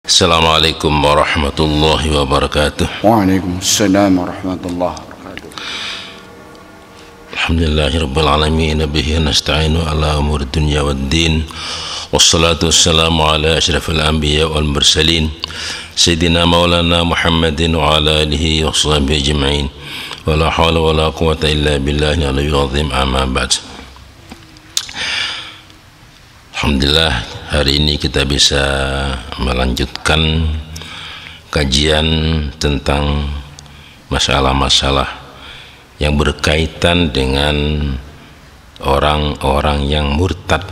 Assalamualaikum warahmatullahi wabarakatuh. Waalaikumsalam warahmatullahi wabarakatuh. Alhamdulillahirabbil alamin, bihi nasta'inu ala umuri dunya waddin. Wassalatu wassalamu ala asyrafil anbiya wal mursalin sayyidina maulana Muhammadin wa ala alihi wa sahbihi ajma'in. Wala haula wala quwwata illa billahil aliyyil azim. Amma ba'd. Alhamdulillah, hari ini kita bisa melanjutkan kajian tentang masalah-masalah yang berkaitan dengan orang-orang yang murtad.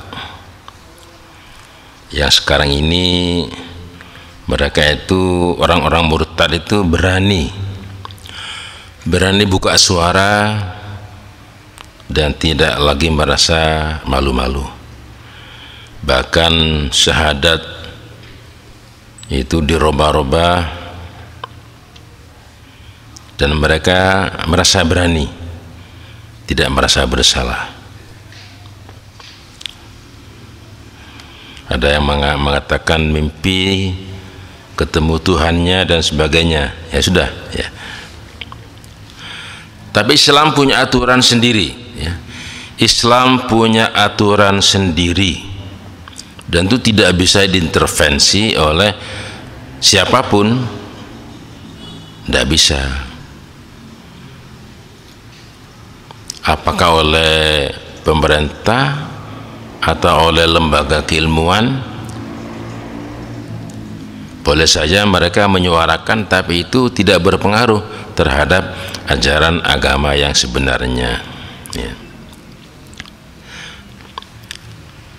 Yang sekarang ini mereka itu, orang-orang murtad itu berani buka suara dan tidak lagi merasa malu-malu. Bahkan syahadat itu dirubah-rubah dan mereka merasa berani, tidak merasa bersalah. Ada yang mengatakan mimpi ketemu Tuhannya dan sebagainya. Ya sudah, ya. Tapi Islam punya aturan sendiri, ya. Islam punya aturan sendiri. Dan itu tidak bisa diintervensi oleh siapapun, tidak bisa. Apakah oleh pemerintah atau oleh lembaga keilmuan, boleh saja mereka menyuarakan, tapi itu tidak berpengaruh terhadap ajaran agama yang sebenarnya, ya.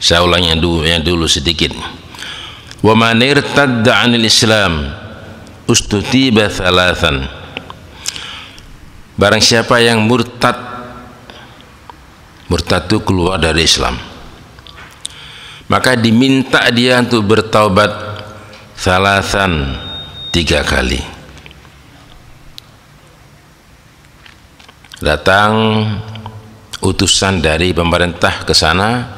Saya ulang yang dulu sedikit. Wa man irtadda 'anil Islam ustutiba thalathan. Barang siapa yang murtad itu keluar dari Islam, maka diminta dia untuk bertaubat thalathan, 3 kali. Datang utusan dari pemerintah ke sana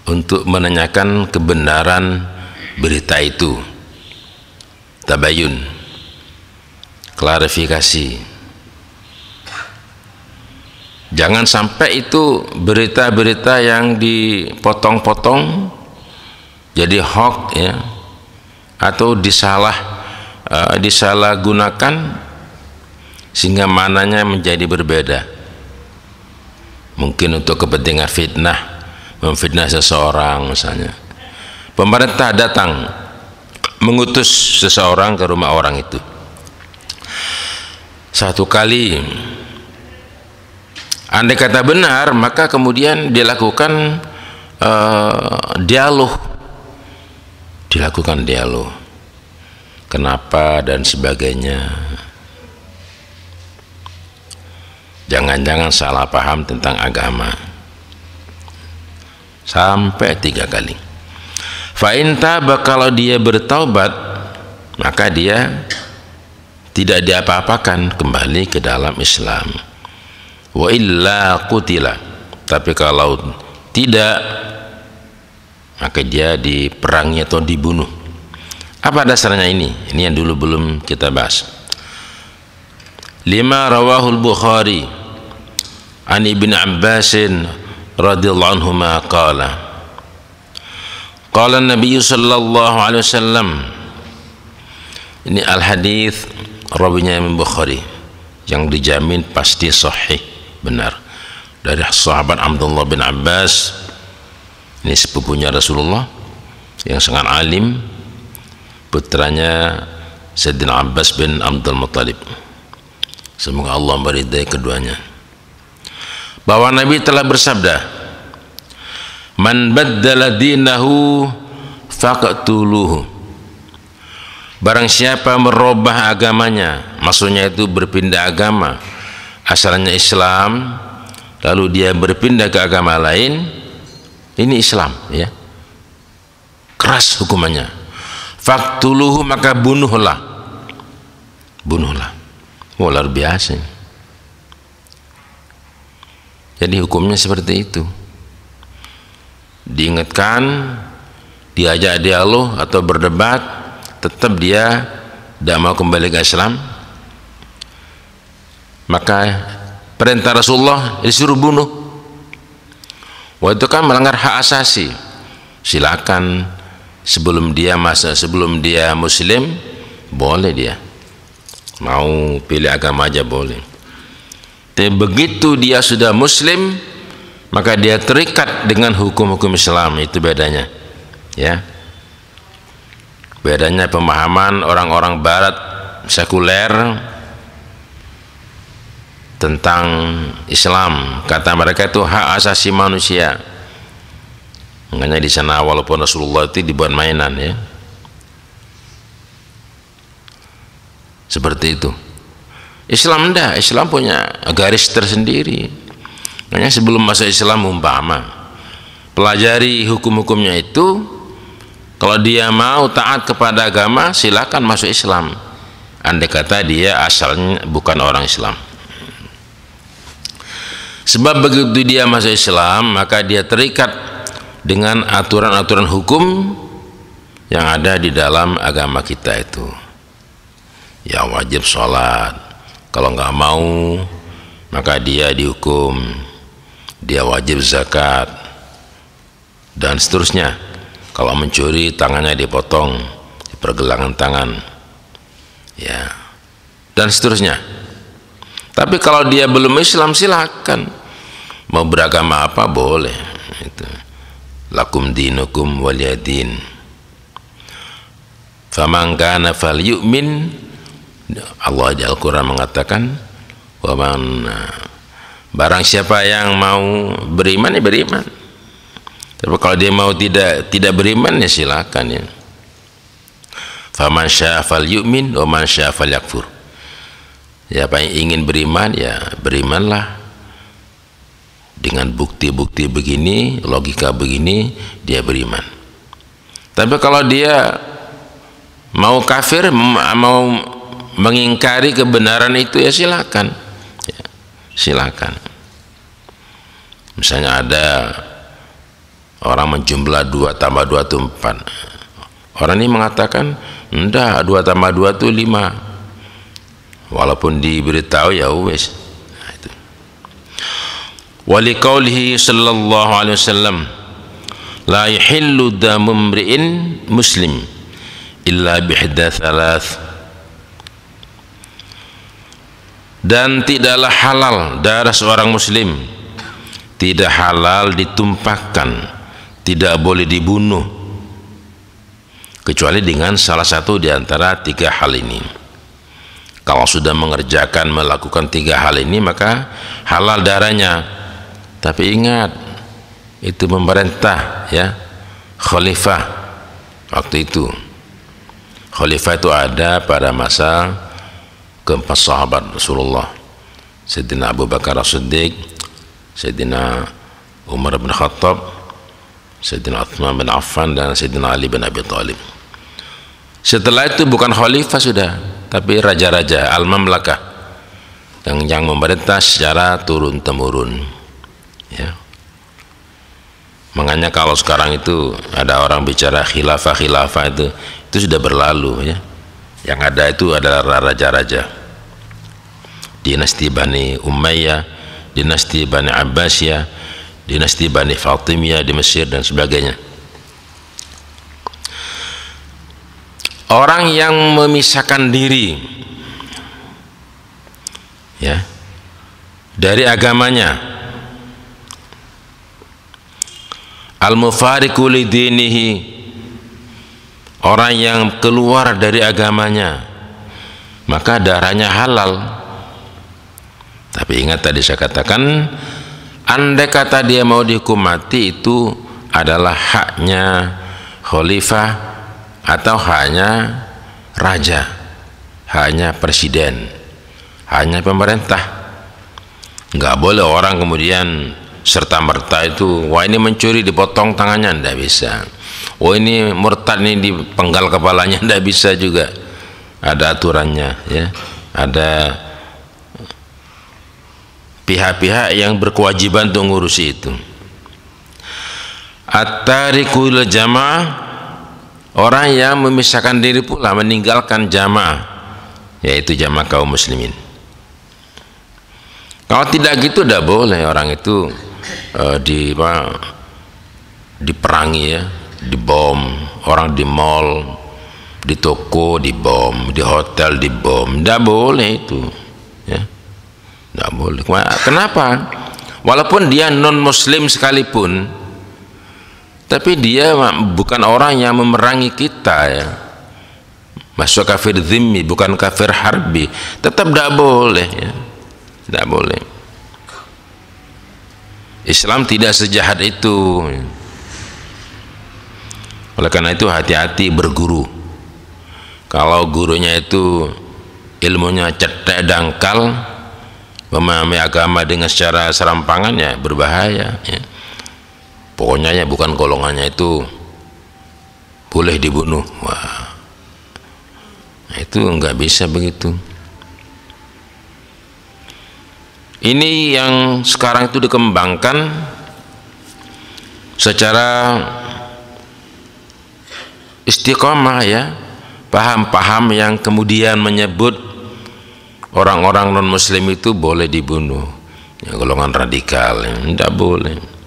untuk menanyakan kebenaran berita itu, tabayun, klarifikasi. Jangan sampai itu berita-berita yang dipotong-potong jadi hoax, ya, atau disalahgunakan sehingga mananya menjadi berbeda. Mungkin untuk kepentingan fitnah, memfitnah seseorang misalnya. Pemerintah datang mengutus seseorang ke rumah orang itu. Satu kali, andai kata benar, maka kemudian dilakukan dialog. Kenapa dan sebagainya. Jangan-jangan salah paham tentang agama. Sampai 3 kali. Fa in taba, kalau dia bertaubat, maka dia tidak diapa-apakan, kembali ke dalam Islam. Wa illa qutila, tapi kalau tidak, maka dia diperangi atau dibunuh. Apa dasarnya ini? Ini yang dulu belum kita bahas. 5 rawahul Bukhari an Ibn Abbasin radhiyallahu anhuma qala Nabi sallallahu alaihi wasallam. Ini al-hadits rawinya Imam Bukhari yang dijamin pasti sahih, benar, dari sahabat Abdullah bin Abbas. Ini sepupunya Rasulullah yang sangat alim, putranya Sayyidina Abbas bin Abdul Muttalib, semoga Allah meridai keduanya, bahwa Nabi telah bersabda, man baddala dinahu faqtuluhu. Barang siapa merubah agamanya, maksudnya itu berpindah agama, asalnya Islam lalu dia berpindah ke agama lain, ini Islam, ya, keras hukumannya. Faqtuluhu, maka bunuhlah. Oh, luar biasa. Jadi hukumnya seperti itu. Diingatkan, diajak dialog atau berdebat, tetap dia tidak mau kembali ke Islam, maka perintah Rasulullah disuruh bunuh. Waktu itu kan melanggar hak asasi. Silakan sebelum dia muslim boleh, dia mau pilih agama aja boleh. Tapi begitu dia sudah muslim, maka dia terikat dengan hukum-hukum Islam. Itu bedanya, ya. Bedanya pemahaman orang-orang barat sekuler tentang Islam. Kata mereka itu hak asasi manusia. Makanya di sana walaupun Rasulullah itu dibuat mainan, ya. Seperti itu. Islam enggak, Islam punya garis tersendiri. Makanya sebelum masuk Islam umpama pelajari hukum-hukumnya itu, kalau dia mau taat kepada agama silakan masuk Islam. Andai kata dia asalnya bukan orang Islam. Sebab begitu dia masuk Islam, maka dia terikat dengan aturan-aturan hukum yang ada di dalam agama kita itu. Ya wajib sholat, kalau nggak mau maka dia dihukum, dia wajib zakat, dan seterusnya. Kalau mencuri tangannya dipotong, pergelangan tangan, ya, dan seterusnya. Tapi kalau dia belum Islam silakan, mau beragama apa boleh. Itu lakum dinukum waliyadin. Faman kana falyu'min, Allah di Al-Quran mengatakan, barang siapa yang mau beriman ya beriman. Tapi kalau dia mau tidak beriman ya silakan, ya. Faman syaa falyu'min wa man syaa falyakfur. Siapa yang ingin beriman ya berimanlah. Dengan bukti-bukti begini, logika begini, dia beriman. Tapi kalau dia mau kafir, mau mengingkari kebenaran itu ya silakan, ya, silakan. Misalnya ada orang menjumlah 2 tambah 2 itu 4. Orang ini mengatakan enggak, 2 tambah 2 itu 5, walaupun diberitahu ya wes. Nah, itu. Waliqaulihi sallallahu alaihi wasallam, la yahillu damu imri'in muslim illa bihda thalath. Dan tidaklah halal darah seorang muslim, tidak halal ditumpahkan, tidak boleh dibunuh kecuali dengan salah satu di antara 3 hal ini. Kalau sudah melakukan 3 hal ini maka halal darahnya. Tapi ingat, itu pemerintah, ya, khalifah waktu itu. Khalifah itu ada pada masa keempat sahabat Rasulullah, Sayyidina Abu Bakar As-Siddiq, Sayyidina Umar bin Khattab, Sayyidina Uthman bin Affan, dan Sayyidina Ali bin Abi Thalib. Setelah itu bukan khalifah sudah, tapi raja-raja al-mamlakah yang memerintah secara turun-temurun, ya. Makanya kalau sekarang itu ada orang bicara khilafah itu sudah berlalu, ya. Yang ada itu adalah raja-raja, dinasti Bani Umayyah, dinasti Bani Abbasiyah, dinasti Bani Fatimiyah di Mesir dan sebagainya. Orang yang memisahkan diri, ya, dari agamanya, al-mufariqu lidinihi, orang yang keluar dari agamanya, maka darahnya halal. Tapi ingat tadi saya katakan, andai kata dia mau dihukum mati, itu adalah haknya khalifah atau hanya raja, hanya presiden, hanya pemerintah. Nggak boleh orang kemudian serta-merta itu, wah ini mencuri dipotong tangannya, nggak bisa. Oh ini murtad, ini dipenggal kepalanya, nggak bisa juga. Ada aturannya, ya. Ada pihak-pihak yang berkewajiban untuk ngurusi itu. At-tariku lil jamaah, orang yang memisahkan diri pula, meninggalkan jamaah, yaitu jamaah kaum muslimin. Kalau tidak gitu tidak boleh orang itu diperangi ya, dibom, orang di mall, di toko dibom, di hotel dibom, tidak boleh itu ya, tidak boleh. Kenapa? Walaupun dia non muslim sekalipun, tapi dia bukan orang yang memerangi kita ya, masuk kafir zimmi, bukan kafir harbi, tetap tidak boleh ya, tidak boleh. Islam tidak sejahat itu. Oleh karena itu hati-hati berguru. Kalau gurunya itu ilmunya cetek dangkal, memahami agama dengan secara serampangan, ya berbahaya ya. Pokoknya ya bukan golongannya itu boleh dibunuh. Wah, itu nggak bisa begitu. Ini yang sekarang itu dikembangkan secara istiqomah ya, paham-paham yang kemudian menyebut orang-orang non muslim itu boleh dibunuh ya, golongan radikal ya. Tidak boleh.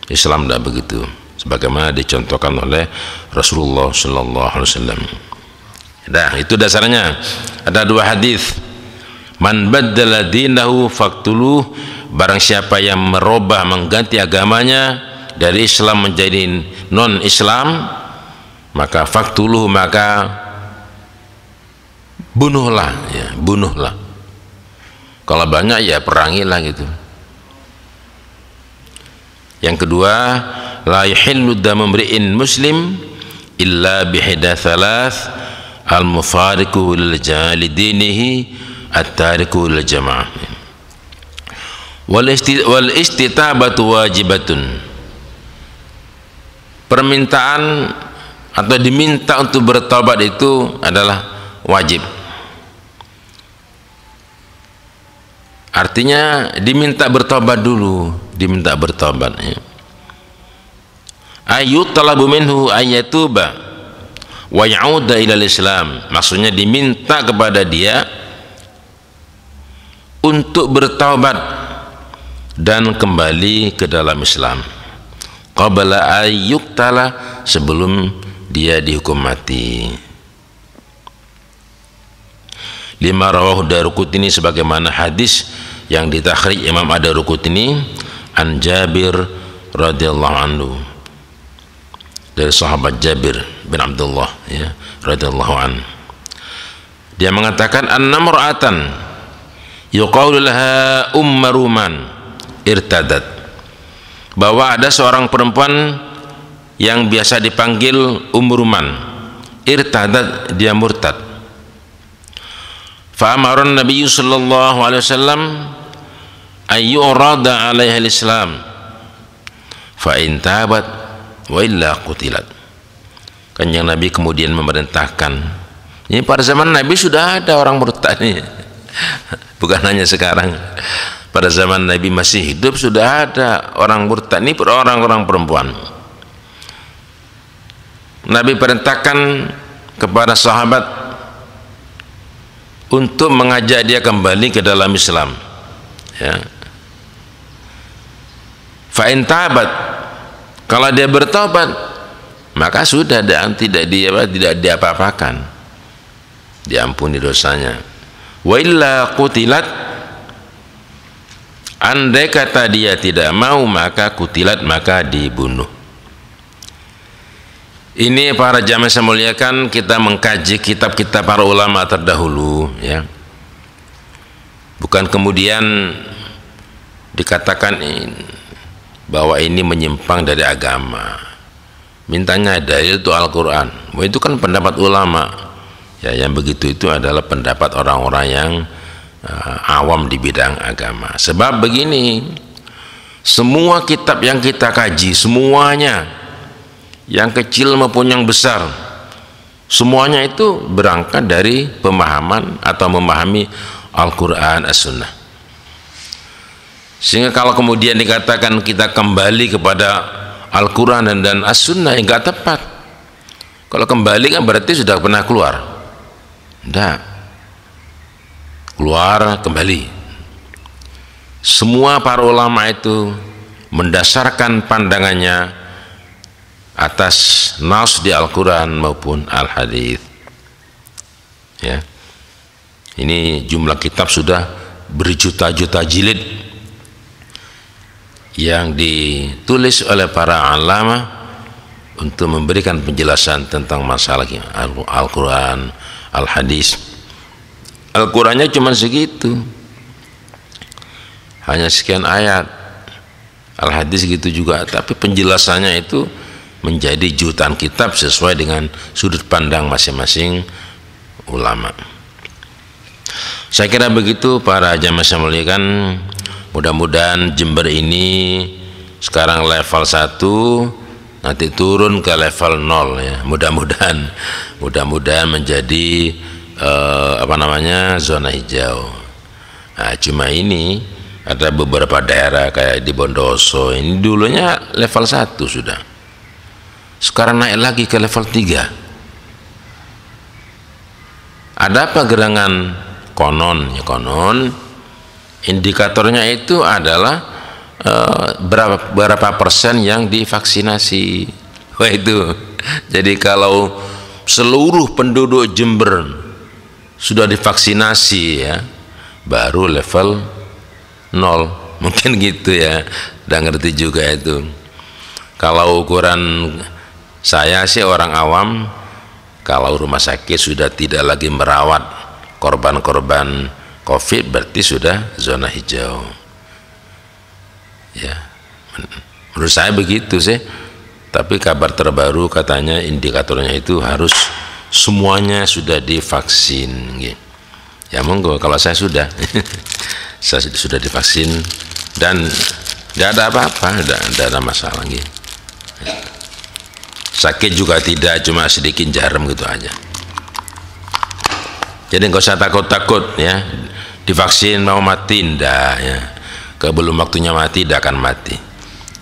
Islam tidak begitu, sebagaimana dicontohkan oleh Rasulullah Sallallahu Alaihi Wasallam. Nah, itu dasarnya. Ada dua hadis. Man baddala dinahu faqtuluh, barang siapa yang merubah, mengganti agamanya dari Islam menjadi non Islam, maka faqtuluh, maka bunuhlah ya, bunuhlah. Kalau banyak ya perangilah gitu. Yang kedua, la yahillu damu mri'in muslim illa bihida thalath al-mufariqu lil jalidinihi at-tariku lil jamaah. Wal istitabatu wajibatun, permintaan atau diminta untuk bertobat itu adalah wajib. Artinya diminta bertobat dulu, diminta bertobat ya. Ayut talabu minhu ayyatuba wa ya'uda ila Islam, maksudnya diminta kepada dia untuk bertaubat dan kembali ke dalam Islam qabla ayyuktala, sebelum dia dihukum mati. Lima rawahu Daruqutni, sebagaimana hadis yang ditakhrij Imam Ad-Daruqutni an Jabir radhiyallahu anhu, dari sahabat Jabir bin Abdullah ya radhiyallahu an. Dia mengatakan annamra'atan yuqaulu laha Ruman irtadat, bahwa ada seorang perempuan yang biasa dipanggil Ruman, irtadat, dia murtad. Fa amara Nabi sallallahu alaihi wasallam ayyurada 'alaiha al-Islam fa in tabat wa illa qutilat. Kanjeng Nabi kemudian memerintahkan, ini pada zaman Nabi sudah ada orang murtad nih. Bukan hanya sekarang, pada zaman Nabi masih hidup sudah ada orang murtad, ini orang-orang perempuan. Nabi perintahkan kepada sahabat untuk mengajak dia kembali ke dalam Islam ya. Fa in tabat, kalau dia bertobat maka sudah, dan tidak diapa-apakan, diampuni dosanya. Wa illa qutilat, andai kata dia tidak mau maka qutilat, maka dibunuh. Ini para jamaah saya muliakan, kita mengkaji kitab-kitab para ulama terdahulu ya, bukan kemudian dikatakan bahwa ini menyimpang dari agama, mintanya dalil itu Al-Quran. Itu kan pendapat ulama ya, yang begitu itu adalah pendapat orang-orang yang awam di bidang agama. Sebab begini, semua kitab yang kita kaji, semuanya, yang kecil maupun yang besar, semuanya itu berangkat dari pemahaman atau memahami Al-Quran, As-Sunnah. Sehingga kalau kemudian dikatakan kita kembali kepada Al-Quran dan As-Sunnah, enggak tepat. Kalau kembali kan berarti sudah pernah keluar. Tidak. Keluar kembali. Semua para ulama itu mendasarkan pandangannya atas nas di Al-Quran maupun Al-Hadits. Ya. Ini jumlah kitab sudah berjuta-juta jilid yang ditulis oleh para ulama untuk memberikan penjelasan tentang masalah Al-Quran, Al-Hadis. Al-Qurannya cuma segitu, hanya sekian ayat. Al-Hadis gitu juga, tapi penjelasannya itu menjadi jutaan kitab sesuai dengan sudut pandang masing-masing ulama. Saya kira begitu para jamaah yang muliakan. Mudah-mudahan Jember ini sekarang level 1, nanti turun ke level 0 ya. Mudah-mudahan menjadi zona hijau. Nah, cuma ini ada beberapa daerah kayak di Bondoso ini dulunya level 1 sudah. Sekarang naik lagi ke level 3. Ada apa gerangan konon indikatornya itu adalah berapa persen yang divaksinasi. Wah itu. Jadi kalau seluruh penduduk Jember sudah divaksinasi ya, baru level 0. Mungkin gitu ya. Udah ngerti juga itu. Kalau ukuran saya sih orang awam, kalau rumah sakit sudah tidak lagi merawat korban-korban COVID berarti sudah zona hijau. Ya, menurut saya begitu sih. Tapi kabar terbaru katanya indikatornya itu harus semuanya sudah divaksin. Ya monggo, kalau saya sudah, saya sudah divaksin dan tidak ada apa-apa, tidak ada masalah. Sakit juga tidak, cuma sedikit jarum gitu aja. Jadi nggak usah takut-takut ya. Divaksin mau mati ndak ya. Sebelum waktunya mati tidak akan mati.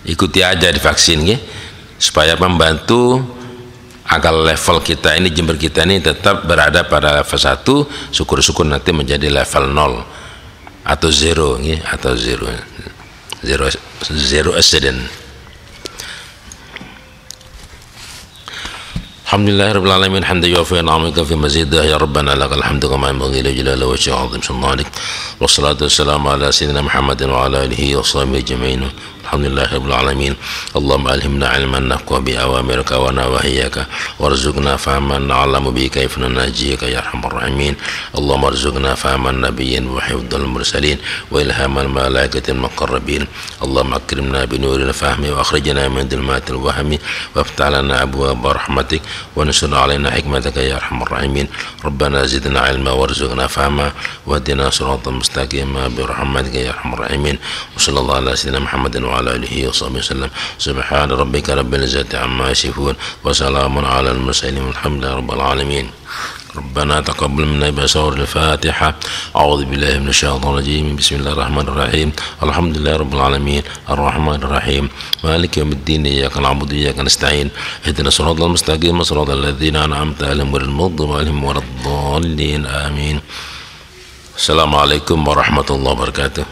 Ikuti aja divaksin supaya membantu agar level kita ini, Jember kita ini tetap berada pada level 1, syukur-syukur nanti menjadi level 0 atau 0 atau 0 accident. Alhamdulillahirabbil alamin hamdan yuwaffi ni'amaka fi mazidah ya rabbana lakal hamdu kama yanbaghi li jalali wajhika 'azim sultanik wassalatu wassalamu ala sayyidina Muhammadin wa ala alihi wa sahbihi ajma'in. Alhamdulillahirabbil alamin. Allahumma alhimna 'ilman nafqahu bi awamirika wa nawahiyaka warzuqna fahman na'lamu bi kayfa najika ya arhamar rahimin. Allahumma arzuqna fahman nabiyyin wa hifdzal mursalin wa ilhamal malaikatil muqarrabin. Allahumma akrimna bi nuril fahmi wa akhrijna min dhulmatil wahmi waftah lana abwaab rahmatik وانشر علينا حكمتك يا ارحم الراحمين. ربنا زدنا علما وارزقنا فهما واهدنا صراطا مستقيما برحمتك يا ارحم الراحمين. وصلى الله على سيدنا محمد وعلى اله وصحبه وسلم. سبحان ربك رب العزة عما يصفون وسلام على المرسلين والحمد لله رب العالمين. ربنا تقبل منا بصور الفاتحة. أعوذ بالله من الشيطان الرجيم. بسم الله الرحمن الرحيم. الحمد لله رب العالمين الرحمن الرحيم مالك يوم الدين إياك نعبد وإياك نستعين اهدنا الصراط المستقيم صراط الذين أنعمت عليهم غير المغضوب عليهم ولا الضالين آمين. السلام عليكم ورحمة الله وبركاته.